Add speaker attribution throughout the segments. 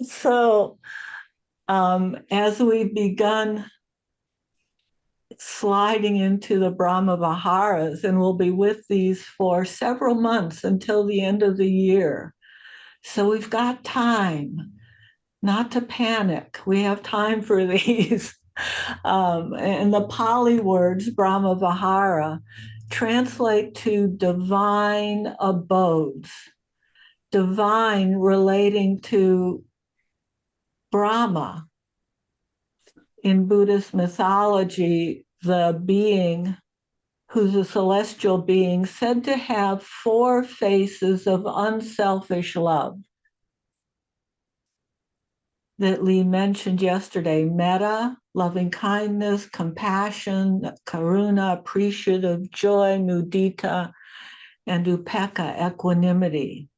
Speaker 1: So, as we've begun sliding into the Brahma Viharas, and we'll be with these for several months until the end of the year. So we've got time not to panic. We have time for these. And the Pali words, Brahma Vihara, translate to divine abodes, divine relating to Brahma. In Buddhist mythology, the being who's a celestial being said to have four faces of unselfish love that Lee mentioned yesterday: metta, loving kindness, compassion, karuna, appreciative joy, mudita, and upekkha, equanimity.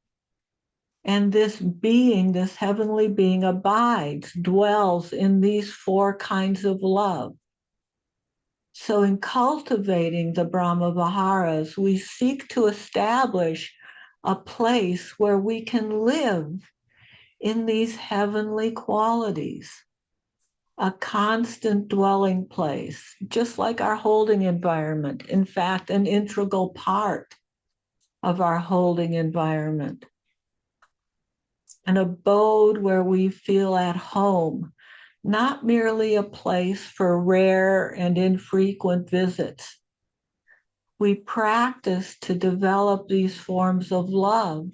Speaker 1: And this being, this heavenly being, abides, dwells in these four kinds of love. So in cultivating the Brahma Viharas, we seek to establish a place where we can live in these heavenly qualities, a constant dwelling place, just like our holding environment. In fact, an integral part of our holding environment. An abode where we feel at home, not merely a place for rare and infrequent visits. We practice to develop these forms of love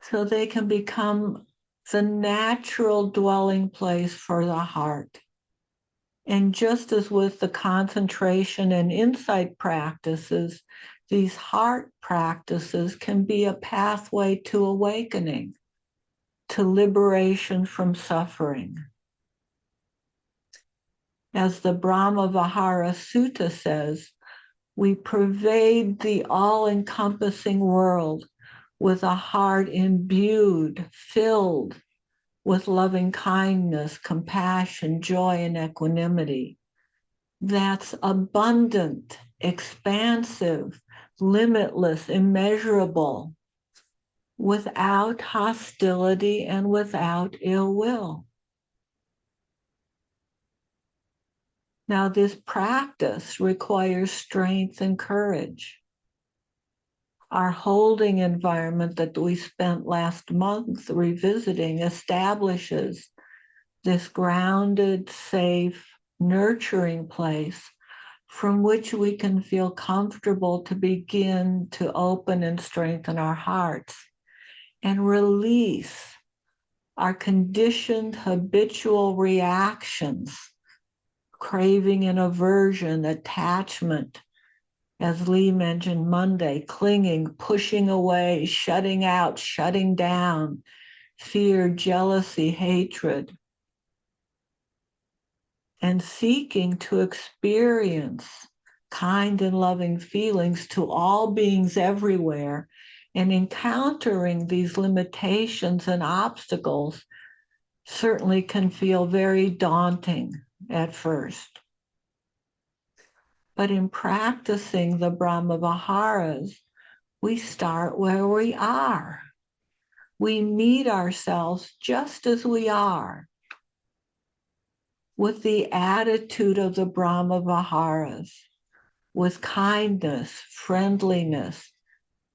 Speaker 1: so they can become the natural dwelling place for the heart. And just as with the concentration and insight practices, these heart practices can be a pathway to awakening, to liberation from suffering. As the Brahma Vihara Sutta says, we pervade the all-encompassing world with a heart imbued, filled with loving kindness, compassion, joy, and equanimity. That's abundant, expansive, limitless, immeasurable, without hostility and without ill will. Now, this practice requires strength and courage. Our holding environment that we spent last month revisiting establishes this grounded, safe, nurturing place from which we can feel comfortable to begin to open and strengthen our hearts and release our conditioned habitual reactions, craving and aversion, attachment, as Lee mentioned Monday, clinging, pushing away, shutting out, shutting down, fear, jealousy, hatred, and seeking to experience kind and loving feelings to all beings everywhere, and encountering these limitations and obstacles certainly can feel very daunting at first. But in practicing the Brahma Viharas, we start where we are. We meet ourselves just as we are, with the attitude of the Brahma Viharas, with kindness, friendliness,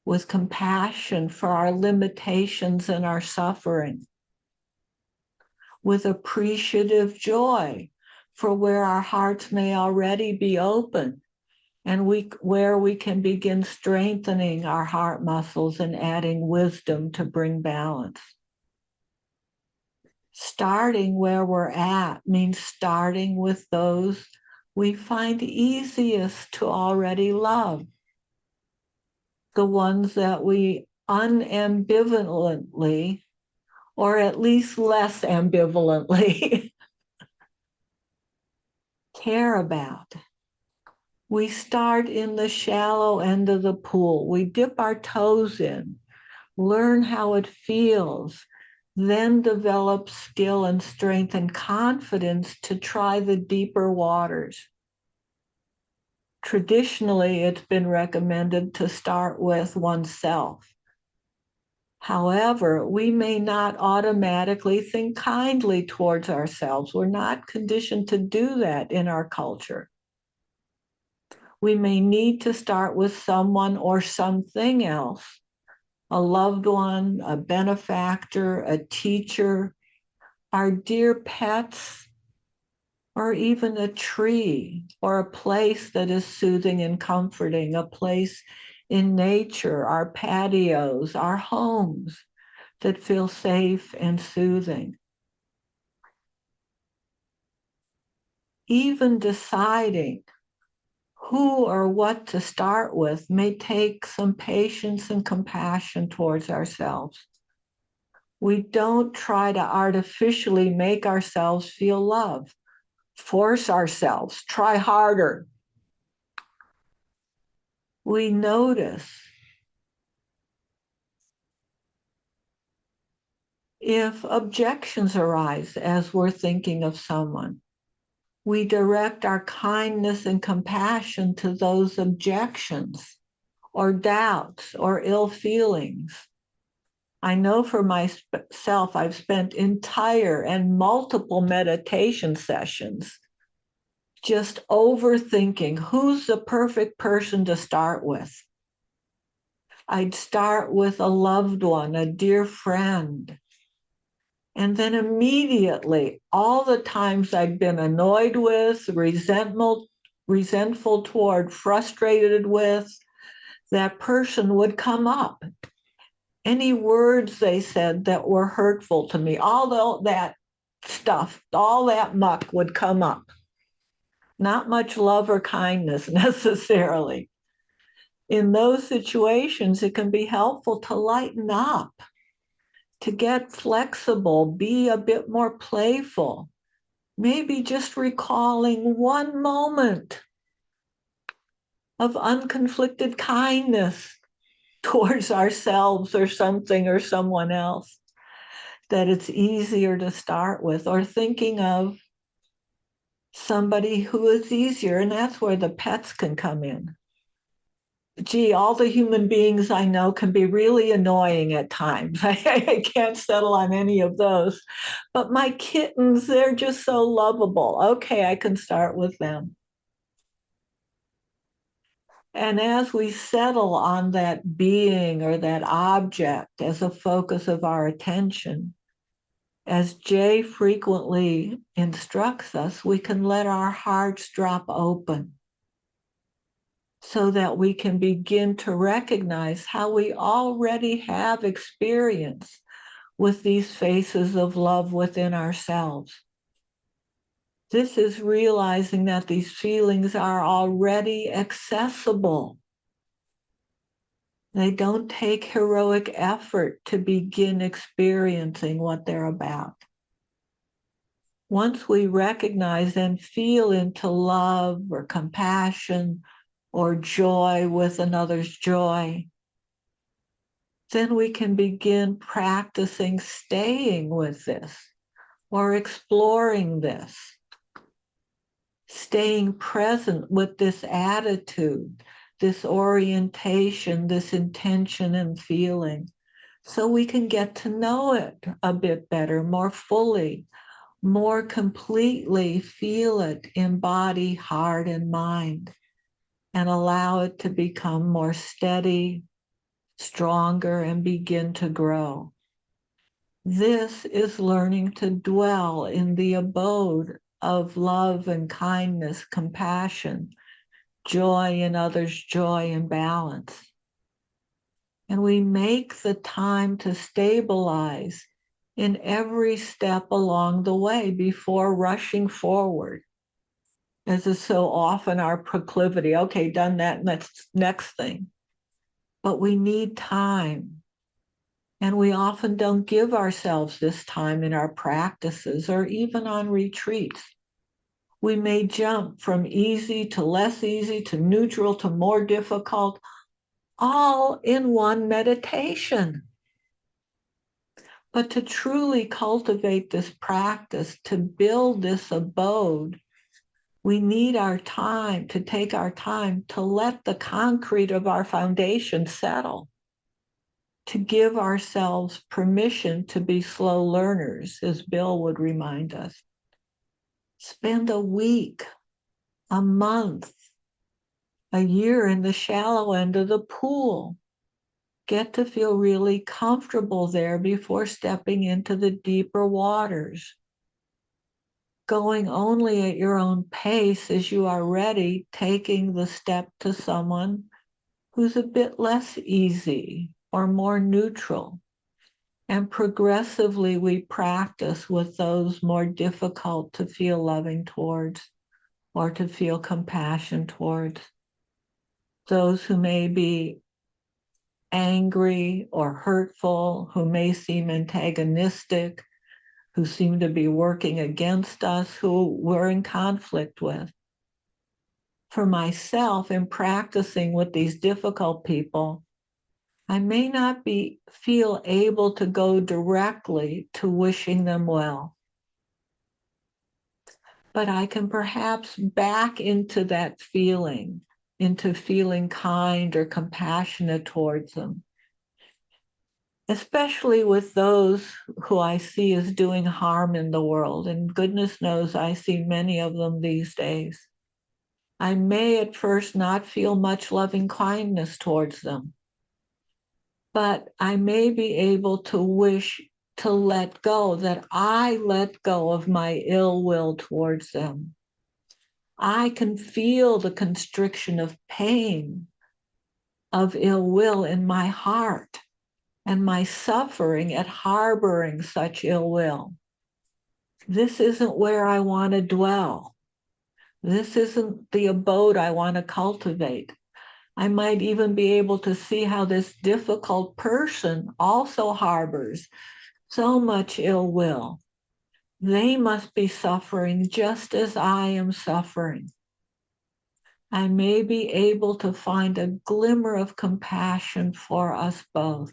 Speaker 1: with compassion for our limitations and our suffering, with appreciative joy for where our hearts may already be open, and where we can begin strengthening our heart muscles and adding wisdom to bring balance. Starting where we're at means starting with those we find easiest to already love, the ones that we unambivalently, or at least less ambivalently, care about. We start in the shallow end of the pool. We dip our toes in, learn how it feels, then develop skill and strength and confidence to try the deeper waters. Traditionally, it's been recommended to start with oneself. However, we may not automatically think kindly towards ourselves. We're not conditioned to do that in our culture. We may need to start with someone or something else, a loved one, a benefactor, a teacher, our dear pets, or even a tree or a place that is soothing and comforting, a place in nature, our patios, our homes that feel safe and soothing. Even deciding who or what to start with may take some patience and compassion towards ourselves. We don't try to artificially make ourselves feel love, force ourselves, try harder. We notice if objections arise as we're thinking of someone. We direct our kindness and compassion to those objections or doubts or ill feelings. I know for myself, I've spent entire and multiple meditation sessions just overthinking who's the perfect person to start with. I'd start with a loved one, a dear friend. And then immediately, all the times I'd been annoyed with, resentful toward, frustrated with, that person would come up. Any words they said that were hurtful to me, all that stuff, all that muck would come up. Not much love or kindness necessarily. In those situations, it can be helpful to lighten up, to get flexible, be a bit more playful, maybe just recalling one moment of unconflicted kindness towards ourselves or something or someone else that it's easier to start with, or thinking of somebody who is easier, and that's where the pets can come in. Gee, all the human beings I know can be really annoying at times. I can't settle on any of those. But my kittens, they're just so lovable. Okay, I can start with them. And as we settle on that being or that object as a focus of our attention, as Jay frequently instructs us, we can let our hearts drop open so that we can begin to recognize how we already have experience with these faces of love within ourselves. This is realizing that these feelings are already accessible. They don't take heroic effort to begin experiencing what they're about. Once we recognize and feel into love or compassion or joy with another's joy, then we can begin practicing staying with this or exploring this, staying present with this attitude, this orientation, this intention and feeling, so we can get to know it a bit better, more fully, more completely feel it in body, heart, and mind, and allow it to become more steady, stronger, and begin to grow. This is learning to dwell in the abode of love and kindness, compassion, joy in others' joy and balance. And we make the time to stabilize in every step along the way before rushing forward, as is so often our proclivity. Okay, done that, next thing. But we need time. And we often don't give ourselves this time in our practices or even on retreats. We may jump from easy to less easy to neutral to more difficult, all in one meditation. But to truly cultivate this practice, to build this abode, We need our time to take our time to let the concrete of our foundation settle, to give ourselves permission to be slow learners, as Bill would remind us. Spend a week, a month, a year in the shallow end of the pool. Get to feel really comfortable there before stepping into the deeper waters. Going only at your own pace as you are ready, taking the step to someone who's a bit less easy or more neutral. And progressively we practice with those more difficult to feel loving towards or to feel compassion towards. Those who may be angry or hurtful, who may seem antagonistic, who seem to be working against us, who we're in conflict with. For myself, in practicing with these difficult people, I may not feel able to go directly to wishing them well, but I can perhaps back into that feeling, into feeling kind or compassionate towards them, especially with those who I see as doing harm in the world. And goodness knows I see many of them these days. I may at first not feel much loving kindness towards them, but I may be able to wish to let go, that I let go of my ill will towards them. I can feel the constriction of pain, of ill will in my heart, and my suffering at harboring such ill will. This isn't where I want to dwell. This isn't the abode I want to cultivate. I might even be able to see how this difficult person also harbors so much ill will. They must be suffering just as I am suffering. I may be able to find a glimmer of compassion for us both.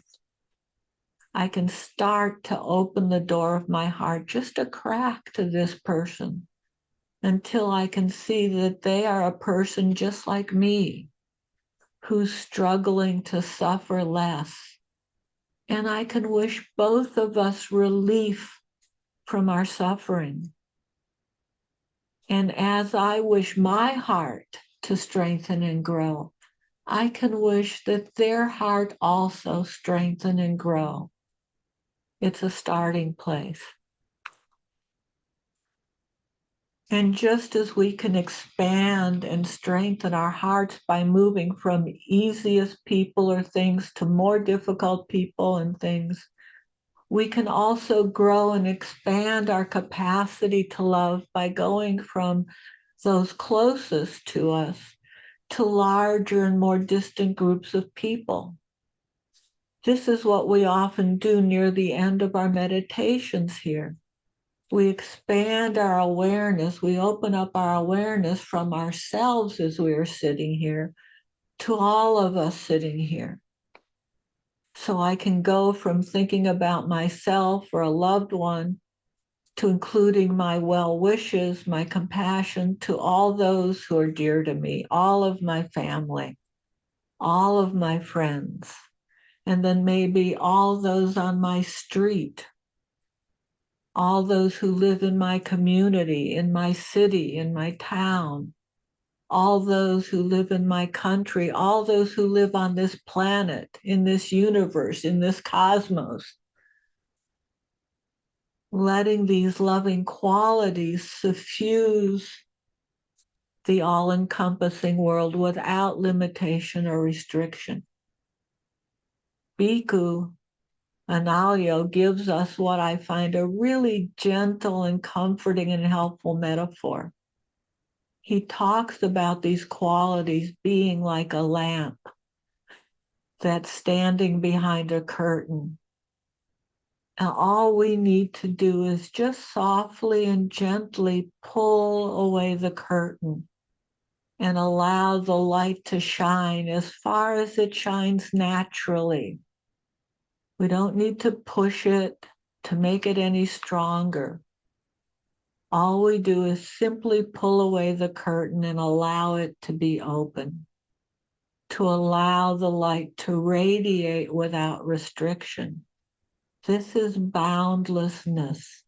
Speaker 1: I can start to open the door of my heart just a crack to this person until I can see that they are a person just like me, who's struggling to suffer less. And I can wish both of us relief from our suffering. And as I wish my heart to strengthen and grow, I can wish that their heart also strengthen and grow. It's a starting place. And just as we can expand and strengthen our hearts by moving from easiest people or things to more difficult people and things, we can also grow and expand our capacity to love by going from those closest to us to larger and more distant groups of people. This is what we often do near the end of our meditations here. We expand our awareness, we open up our awareness from ourselves as we are sitting here to all of us sitting here. So I can go from thinking about myself or a loved one to including my well wishes, my compassion to all those who are dear to me, all of my family, all of my friends, and then maybe all those on my street, all those who live in my community, in my city, in my town, all those who live in my country, all those who live on this planet, in this universe, in this cosmos. Letting these loving qualities suffuse the all-encompassing world without limitation or restriction. Bhikkhu Analyo gives us what I find a really gentle and comforting and helpful metaphor. He talks about these qualities being like a lamp that's standing behind a curtain. And all we need to do is just softly and gently pull away the curtain and allow the light to shine as far as it shines naturally. We don't need to push it to make it any stronger. All we do is simply pull away the curtain and allow it to be open, to allow the light to radiate without restriction. This is boundlessness,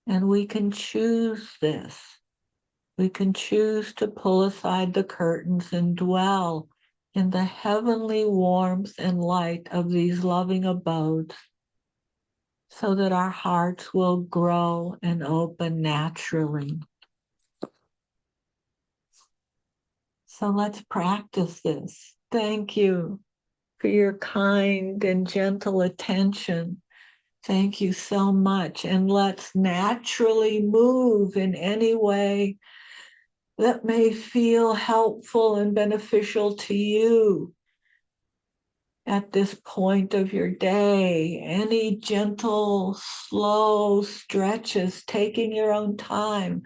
Speaker 1: and we can choose this. We can choose to pull aside the curtains and dwell in the heavenly warmth and light of these loving abodes, so that our hearts will grow and open naturally. So let's practice this. Thank you for your kind and gentle attention. Thank you so much. And let's naturally move in any way that may feel helpful and beneficial to you at this point of your day. Any gentle, slow stretches, taking your own time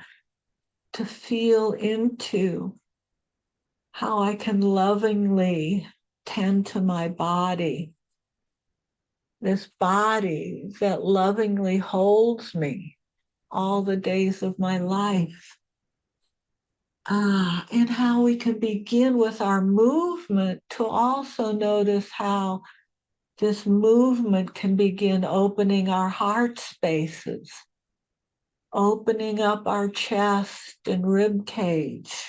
Speaker 1: to feel into how I can lovingly tend to my body, this body that lovingly holds me all the days of my life. And how we can begin with our movement to also notice how this movement can begin opening our heart spaces, opening up our chest and rib cage,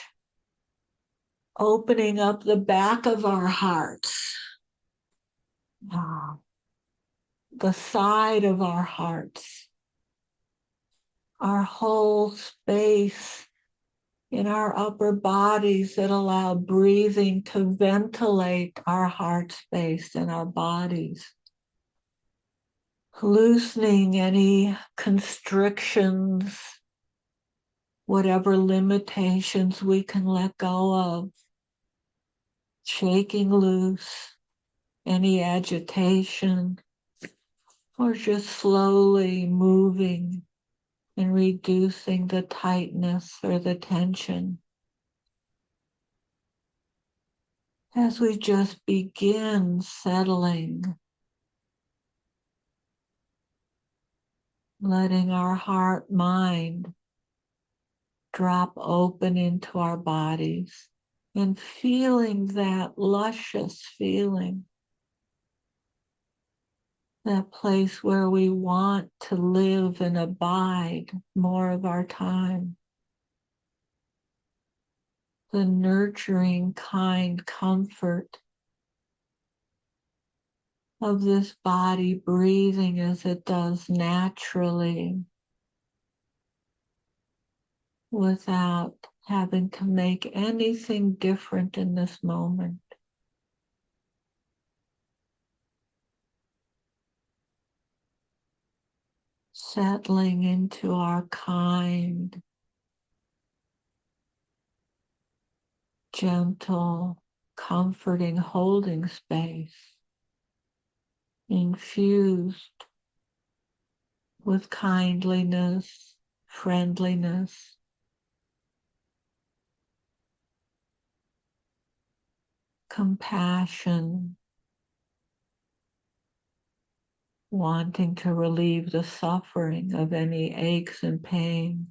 Speaker 1: opening up the back of our hearts, the side of our hearts, our whole space in our upper bodies that allow breathing to ventilate our heart space and our bodies. Loosening any constrictions, whatever limitations we can let go of. Shaking loose any agitation, or just slowly moving and reducing the tightness or the tension. As we just begin settling, letting our heart, mind drop open into our bodies and feeling that luscious feeling, that place where we want to live and abide more of our time. The nurturing, kind comfort of this body breathing as it does naturally, without having to make anything different in this moment. Settling into our kind, gentle, comforting holding space, infused with kindliness, friendliness, compassion, wanting to relieve the suffering of any aches and pains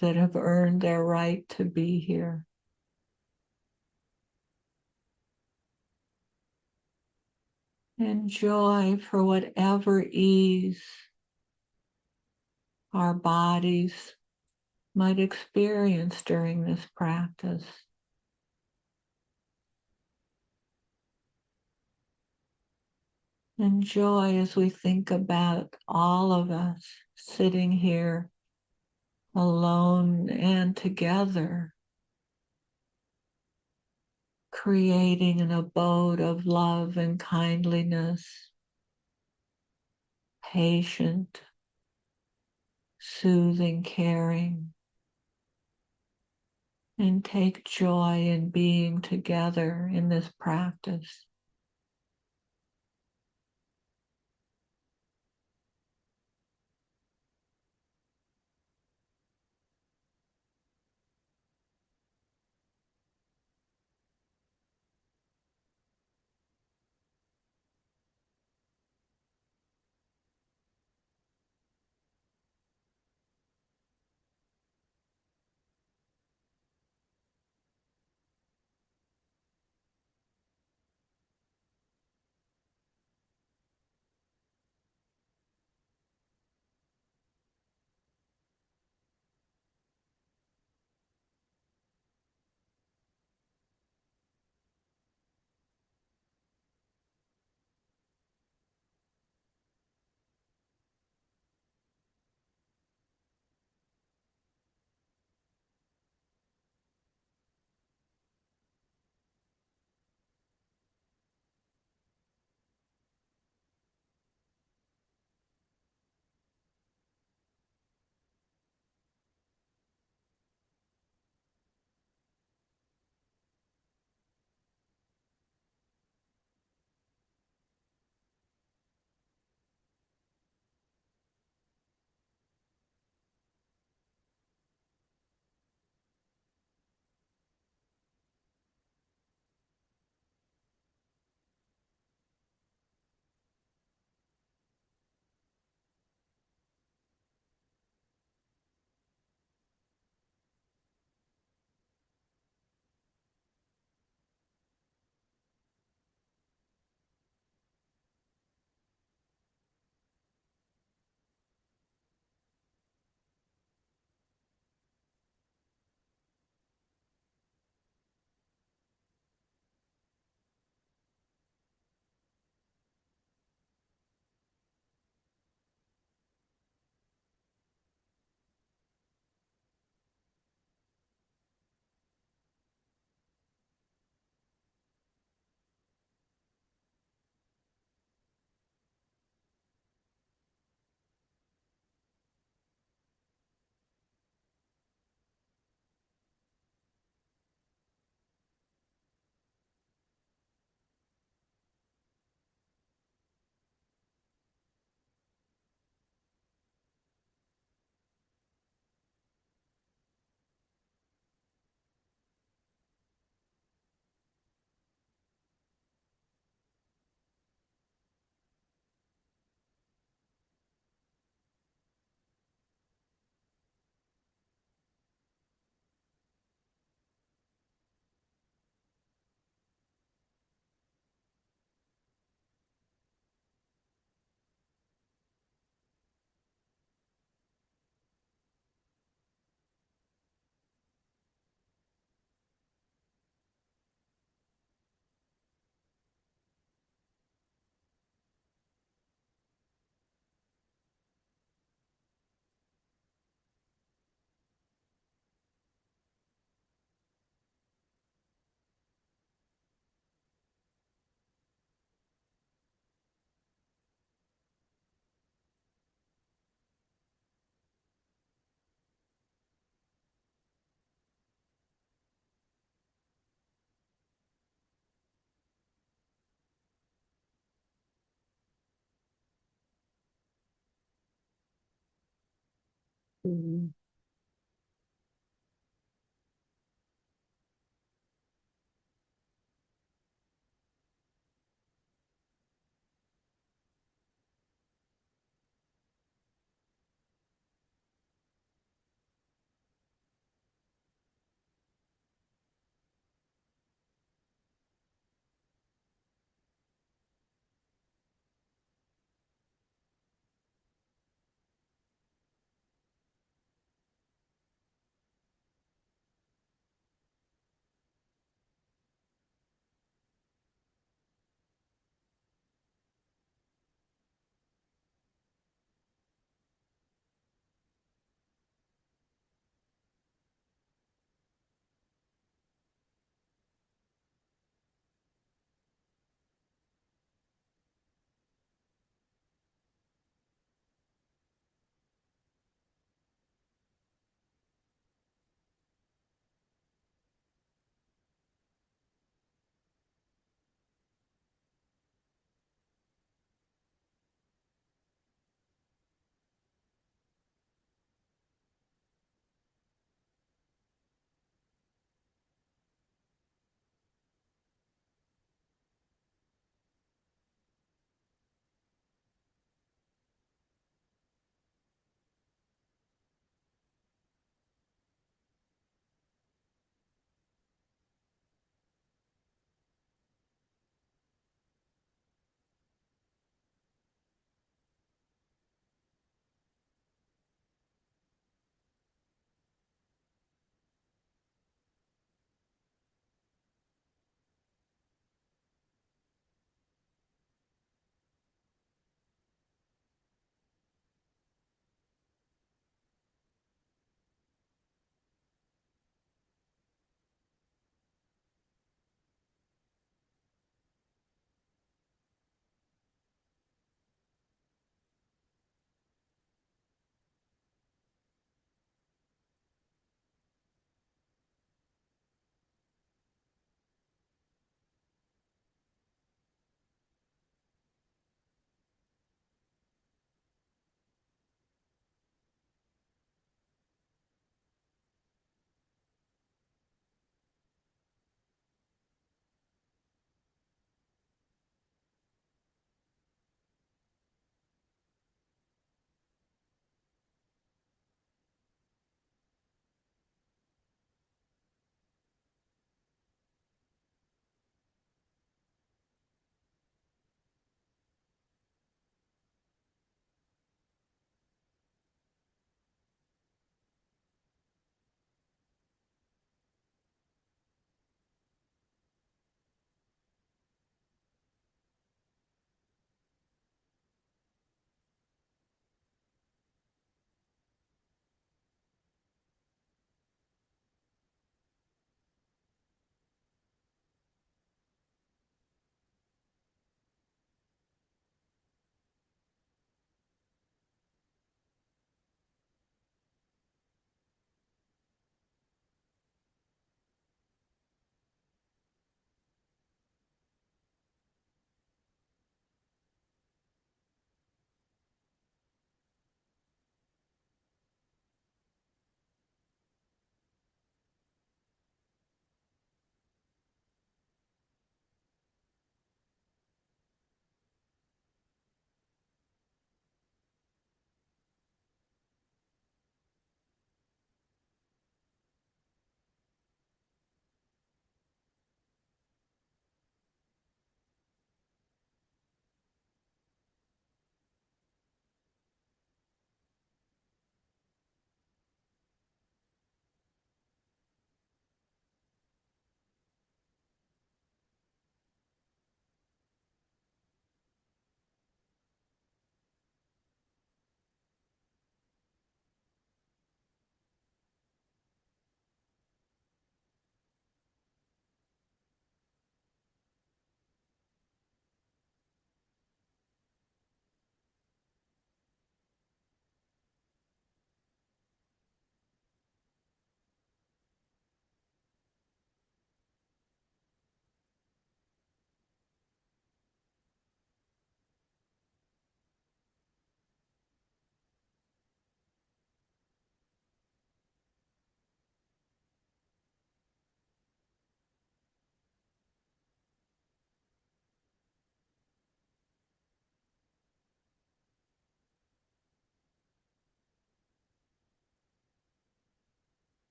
Speaker 1: that have earned their right to be here. And joy for whatever ease our bodies might experience during this practice. And joy as we think about all of us sitting here alone and together, creating an abode of love and kindliness, patient, soothing, caring, and take joy in being together in this practice.
Speaker 2: Mm.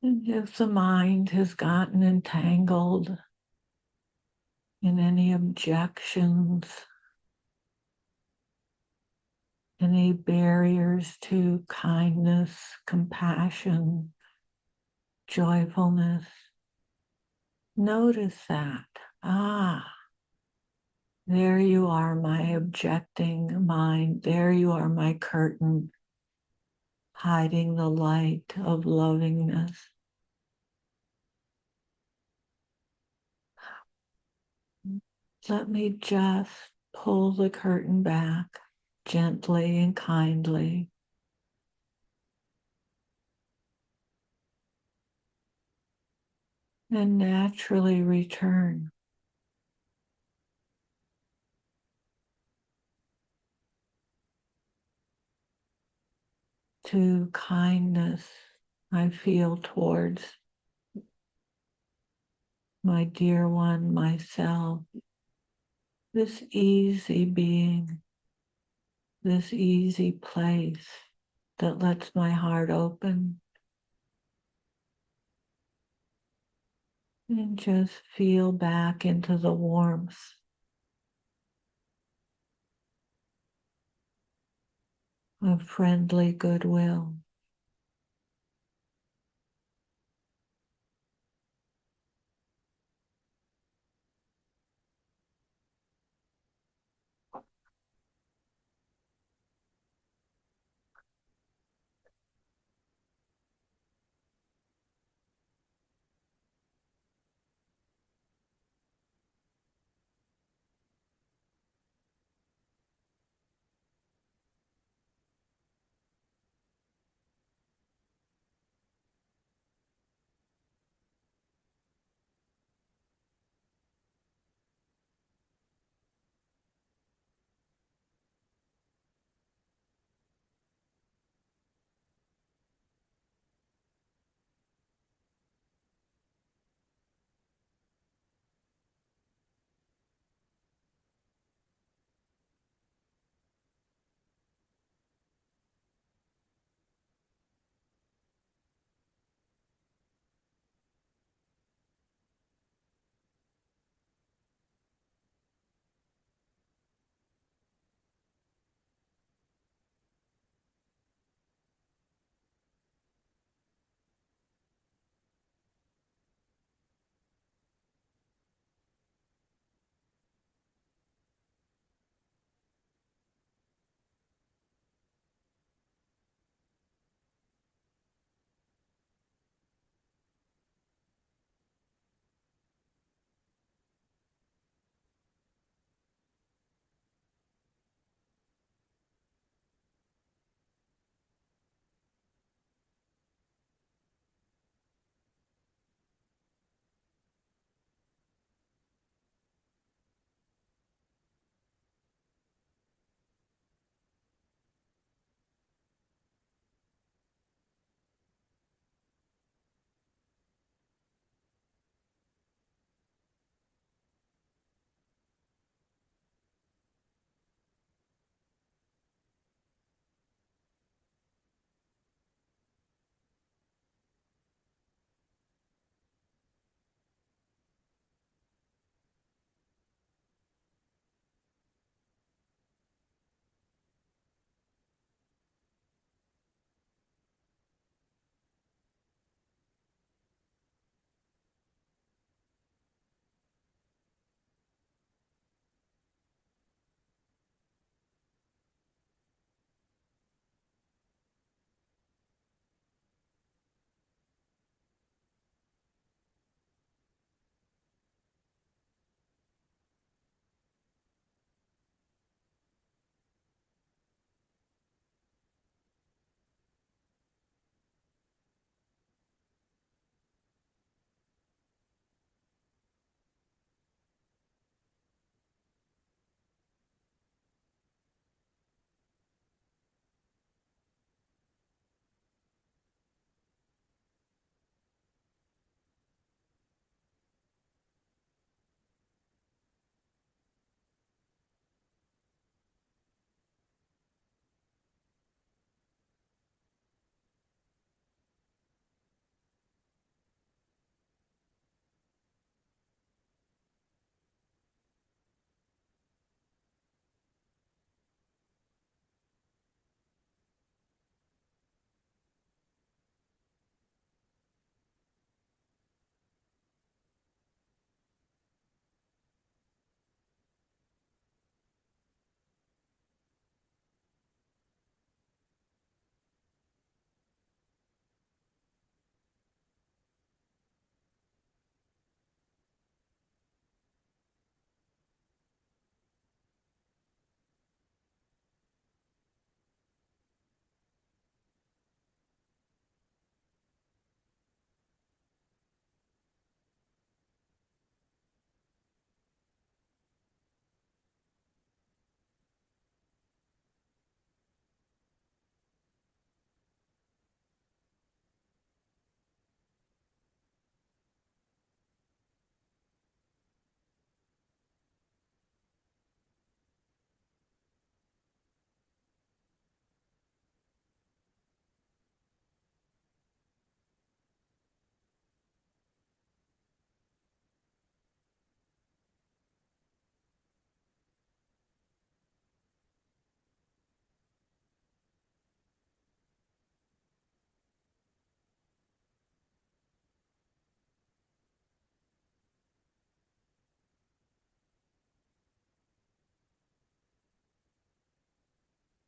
Speaker 1: And if the mind has gotten entangled in any objections, any barriers to kindness, compassion, joyfulness, notice that. There you are, my objecting mind. There you are, my curtain, hiding the light of lovingness. Let me just pull the curtain back gently and kindly. And naturally return to kindness I feel towards my dear one, myself, this easy being, this easy place that lets my heart open, and just feel back into the warmth of friendly goodwill.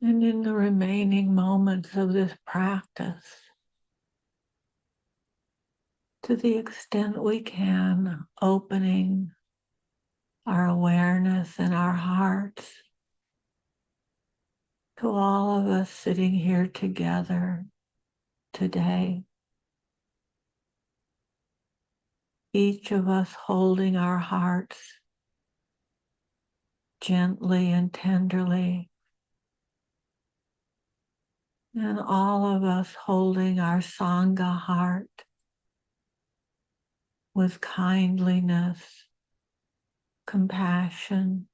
Speaker 1: And in the remaining moments of this practice, to the extent we can, opening our awareness and our hearts to all of us sitting here together today. Each of us holding our hearts gently and tenderly, and all of us holding our Sangha heart with kindliness, compassion,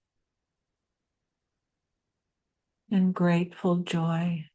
Speaker 1: and grateful joy.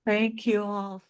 Speaker 1: Thank you all